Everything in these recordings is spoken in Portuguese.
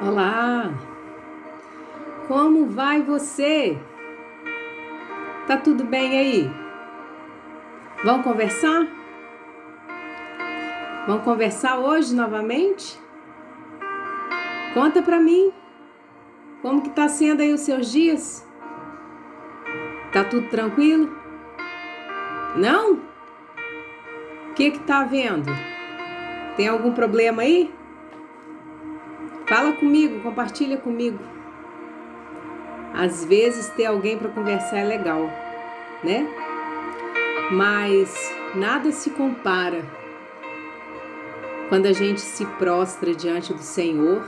Olá! Como vai você? Tá tudo bem aí? Vamos conversar? Vamos conversar hoje novamente? Conta pra mim, como que tá sendo aí os seus dias? Tá tudo tranquilo? Não? O que tá havendo? Tem algum problema aí? Fala comigo, compartilha comigo. Às vezes ter alguém para conversar é legal, né? Mas nada se compara quando a gente se prostra diante do Senhor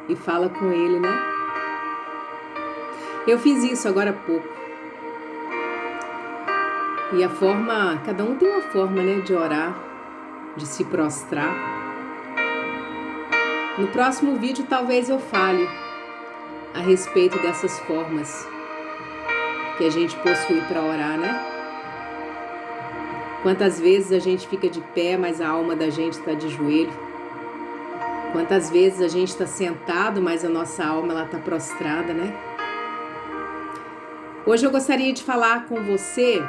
e fala com Ele, né? Eu fiz isso agora há pouco. E cada um tem uma forma, né, de orar, de se prostrar. No próximo vídeo talvez eu fale a respeito dessas formas que a gente possui para orar, né? Quantas vezes a gente fica de pé, mas a alma da gente está de joelho? Quantas vezes a gente está sentado, mas a nossa alma ela está prostrada, né? Hoje eu gostaria de falar com você,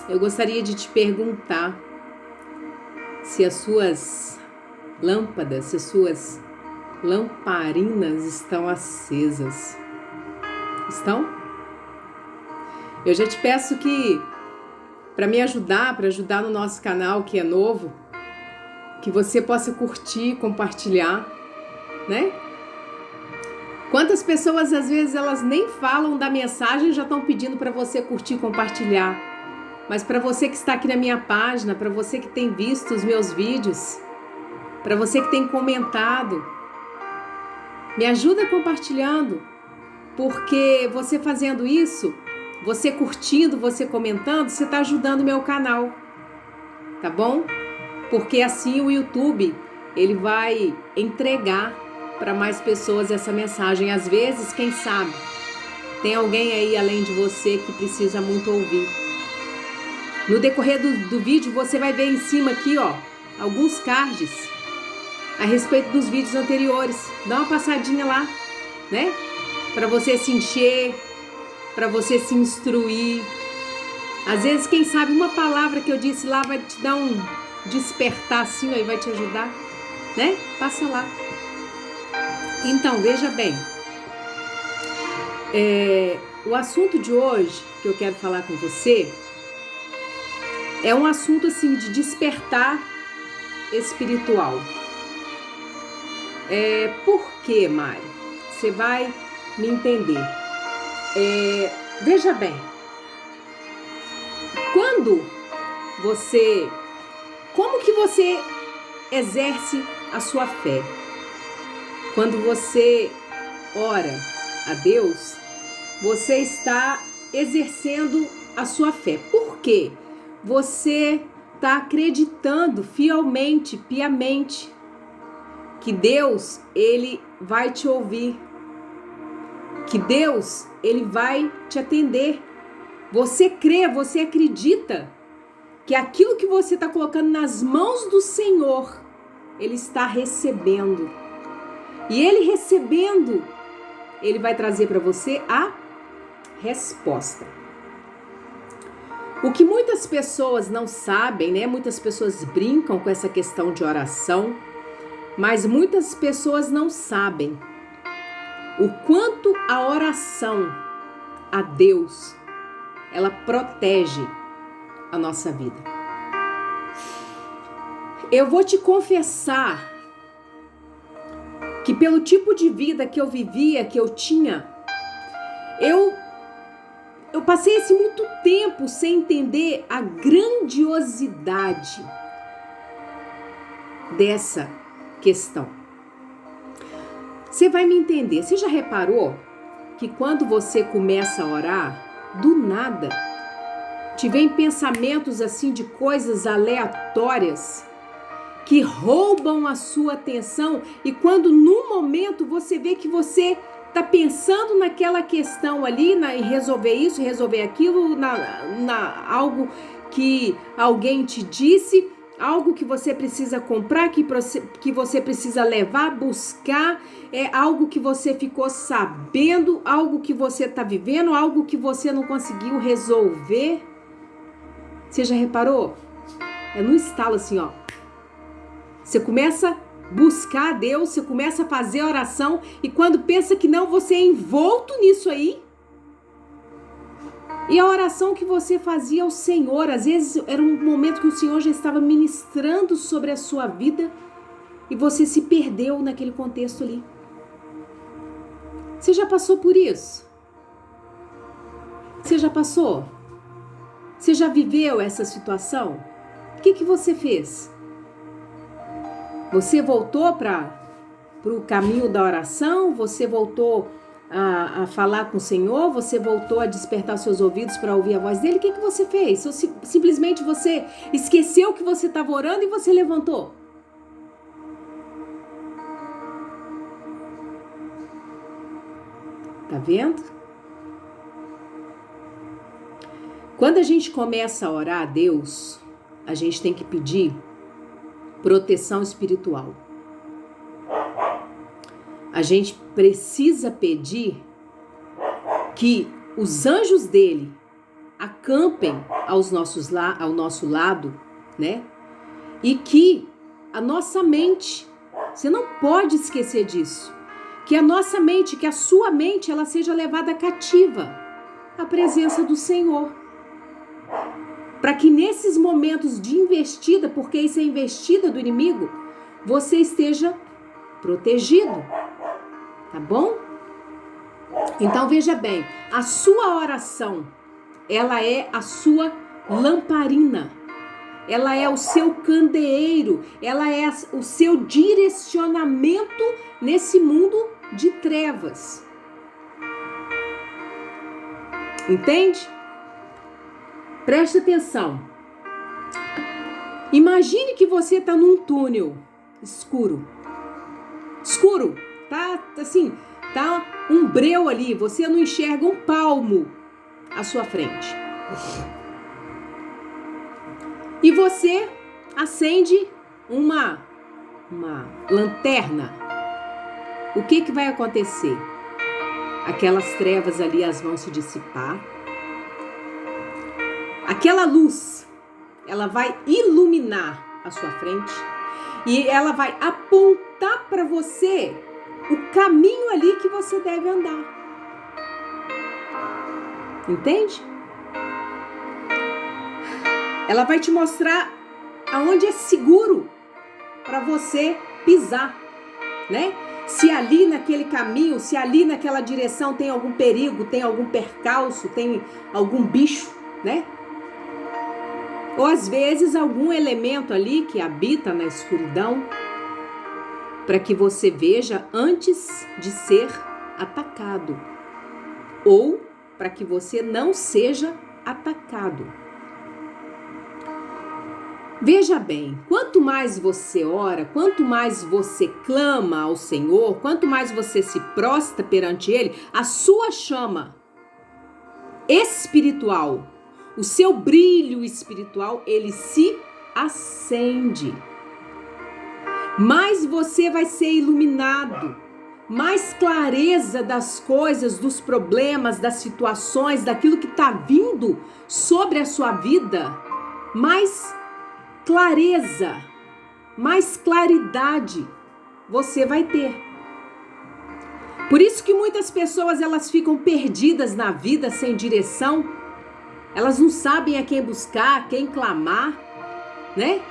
eu gostaria de te perguntar se as suas lâmpadas, se as suas lamparinas estão acesas. Estão? Eu já te peço que, para me ajudar, para ajudar no nosso canal que é novo, que você possa curtir, compartilhar, né? Quantas pessoas às vezes elas nem falam da mensagem e já estão pedindo para você curtir, compartilhar. Mas para você que está aqui na minha página, para você que tem visto os meus vídeos, para você que tem comentado, me ajuda compartilhando, porque você fazendo isso, você curtindo, você comentando, você está ajudando o meu canal, tá bom? Porque assim o YouTube, ele vai entregar para mais pessoas essa mensagem. Às vezes, quem sabe, tem alguém aí além de você que precisa muito ouvir. No decorrer do vídeo, você vai ver em cima aqui, ó, alguns cards a respeito dos vídeos anteriores. Dá uma passadinha lá, né? Para você se encher, para você se instruir. Às vezes, quem sabe, uma palavra que eu disse lá vai te dar um despertar assim, aí vai te ajudar, né? Passa lá. Então, veja bem. O assunto de hoje que eu quero falar com você é um assunto assim de despertar espiritual. Por quê, Mari? Você vai me entender. Veja bem, como que você exerce a sua fé? Quando você ora a Deus, você está exercendo a sua fé. Por quê? Você está acreditando fielmente, piamente, que Deus, Ele vai te ouvir, que Deus, Ele vai te atender. Você crê, você acredita que aquilo que você está colocando nas mãos do Senhor, Ele está recebendo. E Ele recebendo, Ele vai trazer para você a resposta. O que muitas pessoas não sabem, né? Muitas pessoas brincam com essa questão de oração, mas muitas pessoas não sabem o quanto a oração a Deus, ela protege a nossa vida. Eu vou te confessar que pelo tipo de vida que eu vivia, que eu tinha, eu passei muito tempo sem entender a grandiosidade dessa questão. Você vai me entender. Você já reparou que quando você começa a orar, do nada, te vem pensamentos assim de coisas aleatórias que roubam a sua atenção, e quando no momento você vê que você está pensando naquela questão ali, em resolver isso, resolver aquilo, algo que alguém te disse, algo que você precisa comprar, que você precisa levar, buscar, é algo que você ficou sabendo, algo que você está vivendo, algo que você não conseguiu resolver. Você já reparou? É no estalo assim, ó. Você começa a buscar a Deus, você começa a fazer oração e quando pensa que não, você é envolto nisso aí. E a oração que você fazia ao Senhor, às vezes era um momento que o Senhor já estava ministrando sobre a sua vida e você se perdeu naquele contexto ali. Você já passou por isso? Você já passou? Você já viveu essa situação? O que você fez? Você voltou para o caminho da oração? Você voltou a falar com o Senhor? Você voltou a despertar seus ouvidos para ouvir a voz dele? O que você fez? Ou simplesmente você esqueceu que você estava orando e você levantou? Tá vendo? Quando a gente começa a orar a Deus, a gente tem que pedir proteção espiritual. A gente precisa pedir que os anjos dele acampem ao nosso lado, né? E que a nossa mente, você não pode esquecer disso, que a nossa mente, que a sua mente, ela seja levada cativa à presença do Senhor. Para que nesses momentos de investida, porque isso é investida do inimigo, você esteja protegido. Tá bom? Então veja bem, a sua oração, ela é a sua lamparina, ela é o seu candeeiro, ela é o seu direcionamento nesse mundo de trevas. Entende? Preste atenção. Imagine que você está num túnel escuro. Escuro. Tá assim, tá um breu ali, você não enxerga um palmo à sua frente. E você acende uma lanterna. O que vai acontecer? Aquelas trevas ali, elas vão se dissipar. Aquela luz, ela vai iluminar a sua frente e ela vai apontar para você o caminho ali que você deve andar. Entende? Ela vai te mostrar aonde é seguro para você pisar, né? Se ali naquele caminho, se ali naquela direção tem algum perigo, tem algum percalço, tem algum bicho, né? Ou às vezes algum elemento ali que habita na escuridão, para que você veja antes de ser atacado, ou para que você não seja atacado. Veja bem, quanto mais você ora, quanto mais você clama ao Senhor, quanto mais você se prostra perante Ele, a sua chama espiritual, o seu brilho espiritual, ele se acende. Mais você vai ser iluminado, mais clareza das coisas, dos problemas, das situações, daquilo que está vindo sobre a sua vida, mais clareza, mais claridade você vai ter. Por isso que muitas pessoas elas ficam perdidas na vida, sem direção. Elas não sabem a quem buscar, a quem clamar, né?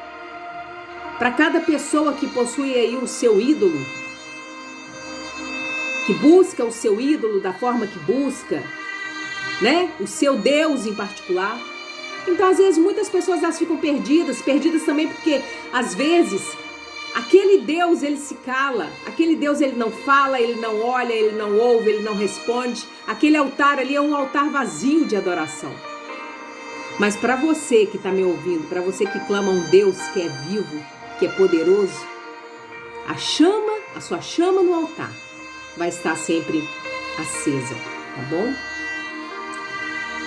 Para cada pessoa que possui aí o seu ídolo, que busca o seu ídolo da forma que busca, né? O seu Deus em particular. Então, às vezes, muitas pessoas elas ficam perdidas também porque, às vezes, aquele Deus, ele se cala, aquele Deus, ele não fala, ele não olha, ele não ouve, ele não responde. Aquele altar ali é um altar vazio de adoração. Mas para você que está me ouvindo, para você que clama um Deus que é vivo, que é poderoso, a sua chama no altar vai estar sempre acesa, tá bom?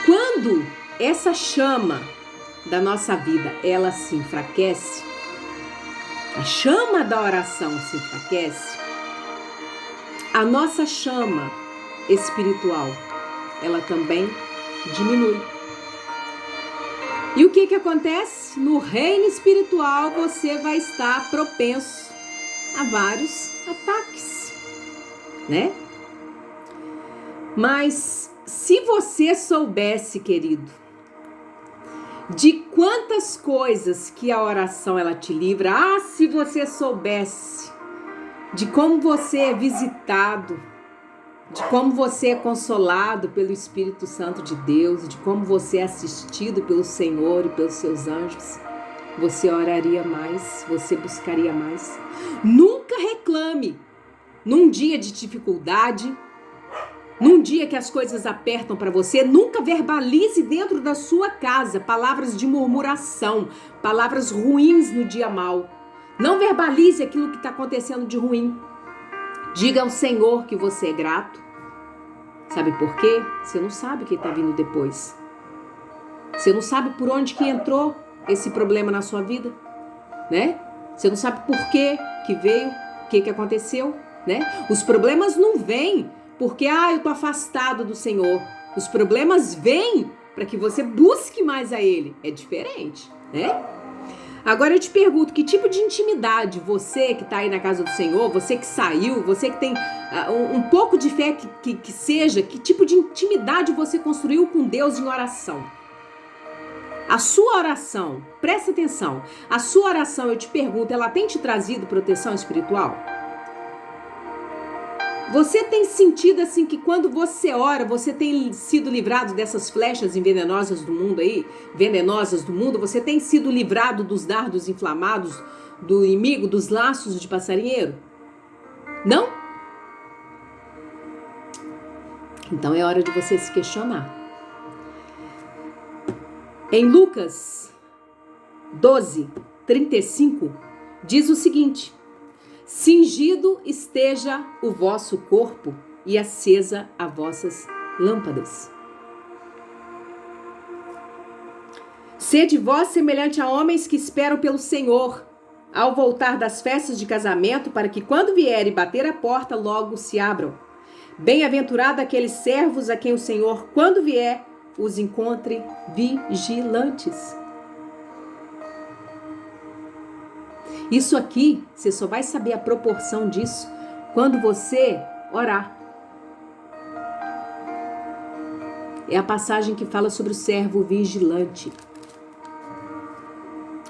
Quando essa chama da nossa vida, ela se enfraquece, a chama da oração se enfraquece, a nossa chama espiritual, ela também diminui. E o que acontece? No reino espiritual você vai estar propenso a vários ataques, né? Mas se você soubesse, querido, de quantas coisas que a oração ela te livra, se você soubesse de como você é visitado, de como você é consolado pelo Espírito Santo de Deus, de como você é assistido pelo Senhor e pelos seus anjos, você oraria mais, você buscaria mais. Nunca reclame num dia de dificuldade, num dia que as coisas apertam para você. Nunca verbalize dentro da sua casa palavras de murmuração, palavras ruins no dia mau. Não verbalize aquilo que está acontecendo de ruim. Diga ao Senhor que você é grato. Sabe por quê? Você não sabe o que está vindo depois. Você não sabe por onde que entrou esse problema na sua vida, né? Você não sabe por quê que veio, o que aconteceu, né? Os problemas não vêm porque, eu tô afastado do Senhor. Os problemas vêm para que você busque mais a Ele. É diferente, né? Agora eu te pergunto, que tipo de intimidade você que está aí na casa do Senhor, você que saiu, você que tem um pouco de fé que seja, que tipo de intimidade você construiu com Deus em oração? A sua oração, presta atenção, a sua oração, eu te pergunto, ela tem te trazido proteção espiritual? Você tem sentido assim que quando você ora, você tem sido livrado dessas flechas envenenosas do mundo aí? Venenosas do mundo? Você tem sido livrado dos dardos inflamados do inimigo, dos laços de passarinheiro? Não? Então é hora de você se questionar. Em Lucas 12:35 diz o seguinte: cingido esteja o vosso corpo e acesa as vossas lâmpadas. Sede vós semelhante a homens que esperam pelo Senhor, ao voltar das festas de casamento, para que quando vier e bater a porta, logo se abram. Bem-aventurado aqueles servos a quem o Senhor, quando vier, os encontre vigilantes. Isso aqui, você só vai saber a proporção disso quando você orar. É a passagem que fala sobre o servo vigilante.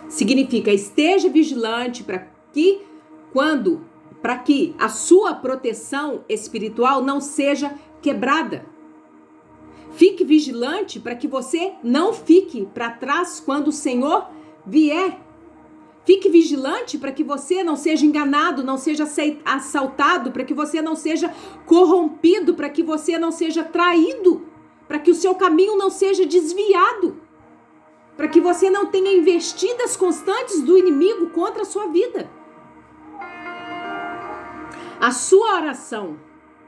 Significa, esteja vigilante para que a sua proteção espiritual não seja quebrada. Fique vigilante para que você não fique para trás quando o Senhor vier. Fique vigilante para que você não seja enganado, não seja assaltado, para que você não seja corrompido, para que você não seja traído, para que o seu caminho não seja desviado, para que você não tenha investidas constantes do inimigo contra a sua vida. A sua oração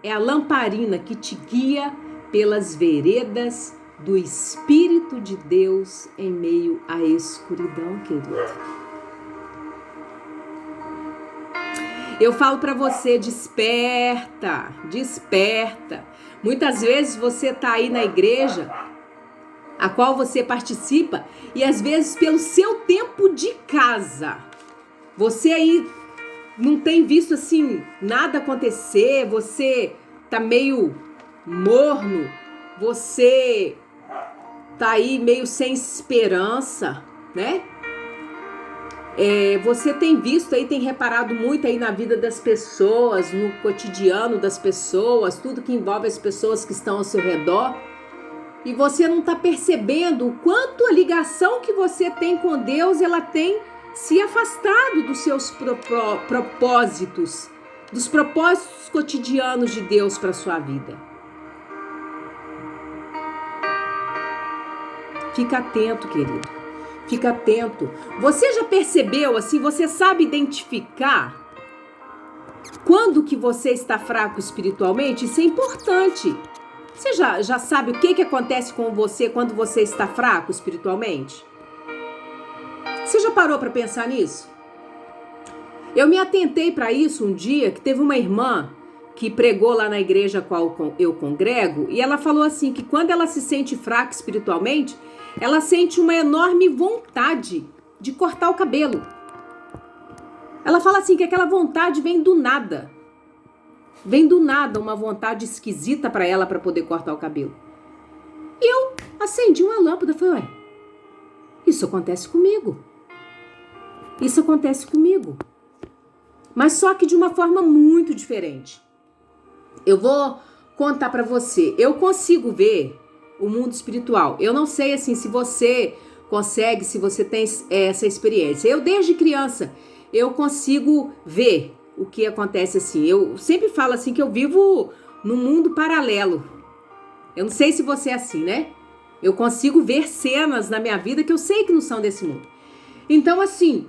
é a lamparina que te guia pelas veredas do Espírito de Deus em meio à escuridão, querido. Eu falo para você, desperta, desperta. Muitas vezes você tá aí na igreja, a qual você participa, e às vezes pelo seu tempo de casa, você aí não tem visto assim nada acontecer, você tá meio morno, você tá aí meio sem esperança, né? Você tem visto aí, tem reparado muito aí na vida das pessoas, no cotidiano das pessoas, tudo que envolve as pessoas que estão ao seu redor, e você não está percebendo o quanto a ligação que você tem com Deus, ela tem se afastado dos seus propósitos, dos propósitos cotidianos de Deus para a sua vida. Fica atento, querido. Fica atento. Você já percebeu, assim, você sabe identificar quando que você está fraco espiritualmente? Isso é importante. Você já sabe o que acontece com você quando você está fraco espiritualmente? Você já parou para pensar nisso? Eu me atentei para isso um dia, que teve uma irmã que pregou lá na igreja a qual eu congrego, e ela falou assim, que quando ela se sente fraca espiritualmente, ela sente uma enorme vontade de cortar o cabelo. Ela fala assim, que aquela vontade vem do nada. Vem do nada uma vontade esquisita para ela para poder cortar o cabelo. E eu acendi uma lâmpada e falei, ué, isso acontece comigo. Isso acontece comigo. Mas só que de uma forma muito diferente. Eu vou contar para você. Eu consigo ver o mundo espiritual. Eu não sei assim se você consegue, se você tem essa experiência. Eu desde criança eu consigo ver o que acontece assim. Eu sempre falo assim que eu vivo num mundo paralelo. Eu não sei se você é assim, né? Eu consigo ver cenas na minha vida que eu sei que não são desse mundo. Então assim,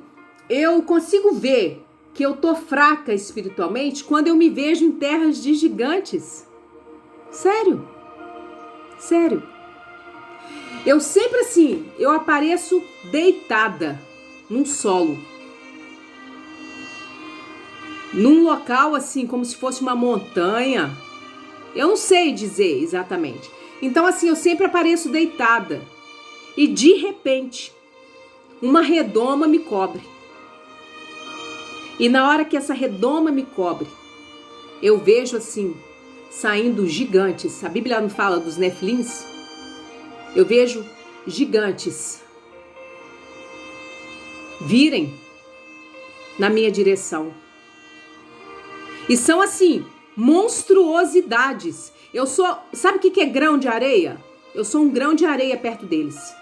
eu consigo ver que eu tô fraca espiritualmente quando eu me vejo em terras de gigantes. Sério. Sério. Eu sempre assim, eu apareço deitada num solo. Num local assim, como se fosse uma montanha. Eu não sei dizer exatamente. Então assim, eu sempre apareço deitada. E de repente, uma redoma me cobre. E na hora que essa redoma me cobre, eu vejo assim, saindo gigantes. A Bíblia não fala dos nefilins? Eu vejo gigantes virem na minha direção. E são assim, monstruosidades. Eu sou, sabe o que é grão de areia? Eu sou um grão de areia perto deles.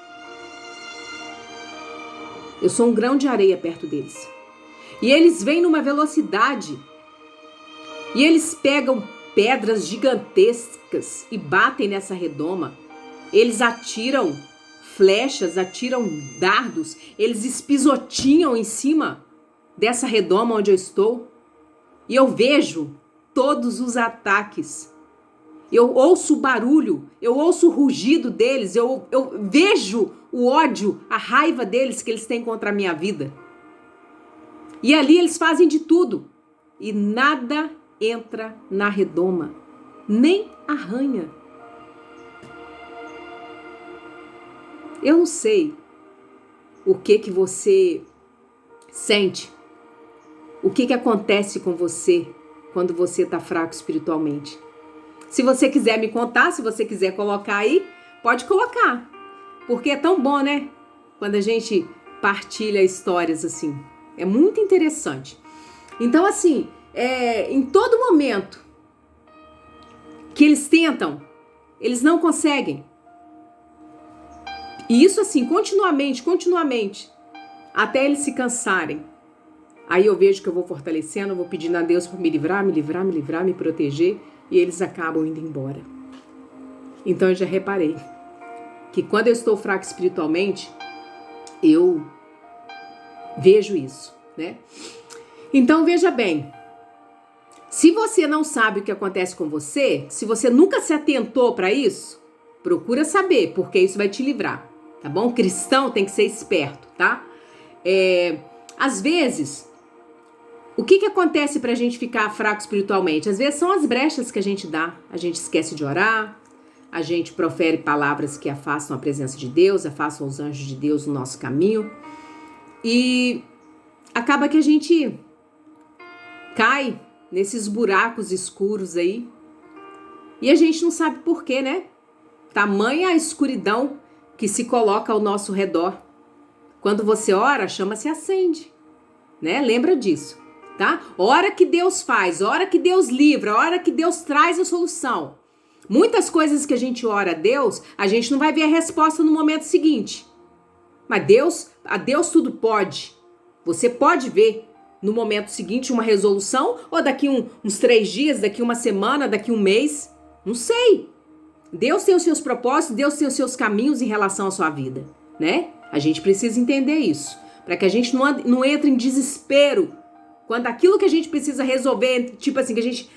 Eu sou um grão de areia perto deles. E eles vêm numa velocidade. E eles pegam pedras gigantescas e batem nessa redoma. Eles atiram flechas, atiram dardos. Eles espisotinham em cima dessa redoma onde eu estou. E eu vejo todos os ataques. Eu ouço o barulho, eu ouço o rugido deles, eu vejo o ódio, a raiva deles que eles têm contra a minha vida. E ali eles fazem de tudo. E nada entra na redoma, nem arranha. Eu não sei o que você sente, o que acontece com você quando você está fraco espiritualmente. Se você quiser me contar, se você quiser colocar aí, pode colocar. Porque é tão bom, né? Quando a gente partilha histórias assim. É muito interessante. Então, assim, em todo momento que eles tentam, eles não conseguem. E isso assim, continuamente, até eles se cansarem. Aí eu vejo que eu vou fortalecendo, eu vou pedindo a Deus para me livrar, me proteger, e eles acabam indo embora. Então eu já reparei que quando eu estou fraco espiritualmente, eu vejo isso, né? Então veja bem, se você não sabe o que acontece com você, se você nunca se atentou para isso, procura saber, porque isso vai te livrar, tá bom? Cristão tem que ser esperto, tá? Às vezes, o que acontece pra gente ficar fraco espiritualmente? Às vezes são as brechas que a gente dá, a gente esquece de orar, a gente profere palavras que afastam a presença de Deus, afastam os anjos de Deus no nosso caminho, e acaba que a gente cai nesses buracos escuros aí, e a gente não sabe por quê, né? Tamanha a escuridão que se coloca ao nosso redor. Quando você ora, a chama se acende, né? Lembra disso, tá? Hora que Deus faz, hora que Deus livra, hora que Deus traz a solução. Muitas coisas que a gente ora a Deus, a gente não vai ver a resposta no momento seguinte. Mas a Deus tudo pode. Você pode ver no momento seguinte uma resolução, ou daqui uns 3 dias, daqui uma semana, daqui um mês. Não sei. Deus tem os seus propósitos, Deus tem os seus caminhos em relação à sua vida, né? A gente precisa entender isso, para que a gente não entre em desespero quando aquilo que a gente precisa resolver, tipo assim, que a gente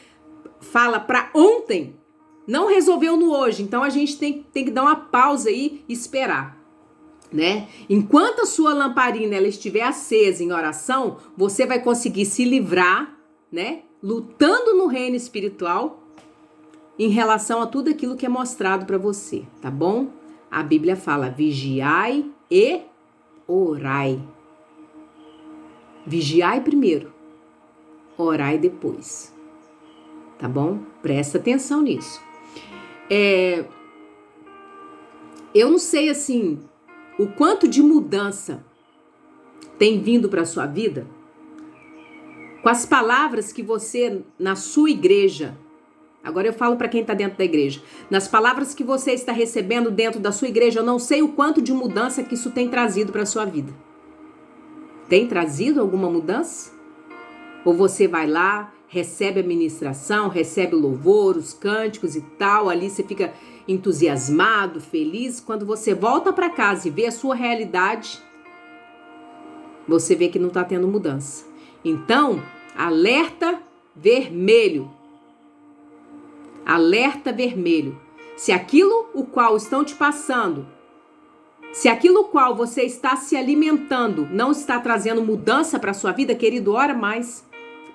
fala para ontem, não resolveu no hoje. Então a gente tem que dar uma pausa aí e esperar. né? Enquanto a sua lamparina ela estiver acesa em oração, você vai conseguir se livrar, né? Lutando no reino espiritual em relação a tudo aquilo que é mostrado para você, tá bom? A Bíblia fala: vigiai e orai. Vigiai primeiro, orai depois, tá bom? Presta atenção nisso. Eu não sei assim o quanto de mudança tem vindo para sua vida com as palavras que você na sua igreja. Agora eu falo para quem está dentro da igreja. Nas palavras que você está recebendo dentro da sua igreja, eu não sei o quanto de mudança que isso tem trazido para a sua vida. Tem trazido alguma mudança? Ou você vai lá, recebe a ministração, recebe o louvor, os cânticos e tal, ali você fica entusiasmado, feliz. Quando você volta para casa e vê a sua realidade, você vê que não está tendo mudança. Então, alerta vermelho. Alerta vermelho. Se aquilo o qual estão te passando, se aquilo o qual você está se alimentando não está trazendo mudança para a sua vida, querido, ora mais,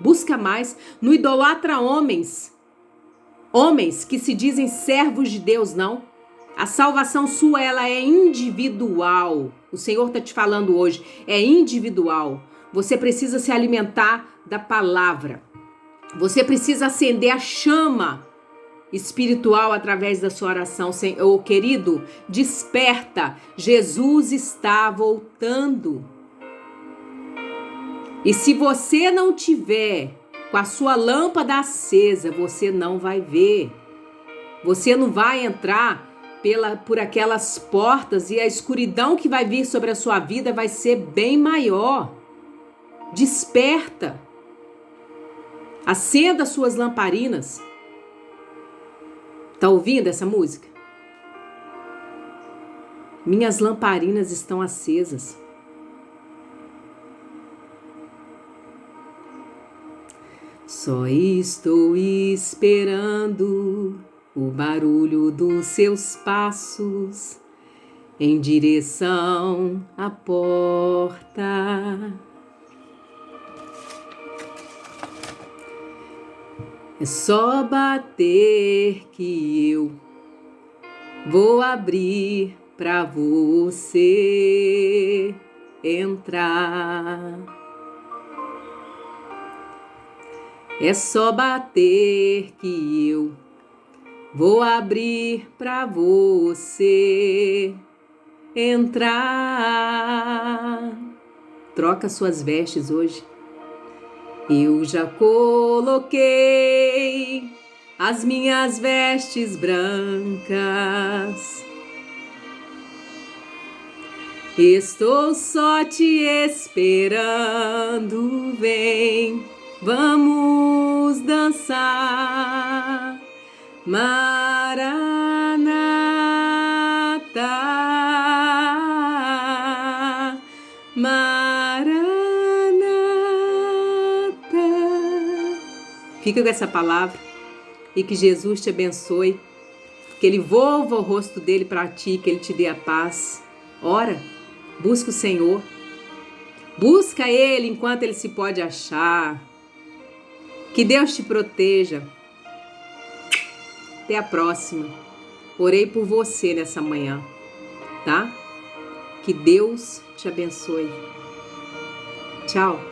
busca mais. Não idolatra homens que se dizem servos de Deus, não. A salvação sua, ela é individual. O Senhor está te falando hoje, é individual. Você precisa se alimentar da palavra. Você precisa acender a chama espiritual através da sua oração. Oh, querido, desperta. Jesus está voltando. E se você não tiver com a sua lâmpada acesa, você não vai ver. Você não vai entrar por aquelas portas e a escuridão que vai vir sobre a sua vida vai ser bem maior. Desperta. Acenda as suas lamparinas. Tá ouvindo essa música? Minhas lamparinas estão acesas. Só estou esperando o barulho dos seus passos em direção à porta. É só bater que eu vou abrir pra você entrar. É só bater que eu vou abrir pra você entrar. Troca suas vestes hoje. Eu já coloquei as minhas vestes brancas. Estou só te esperando, vem, vamos dançar. Maranata, Maranata. Fica com essa palavra e que Jesus te abençoe, que Ele volva o rosto dele para ti, que Ele te dê a paz. Ora, busca o Senhor, busca Ele enquanto Ele se pode achar. Que Deus te proteja. Até a próxima. Orei por você nessa manhã, tá? Que Deus te abençoe. Tchau.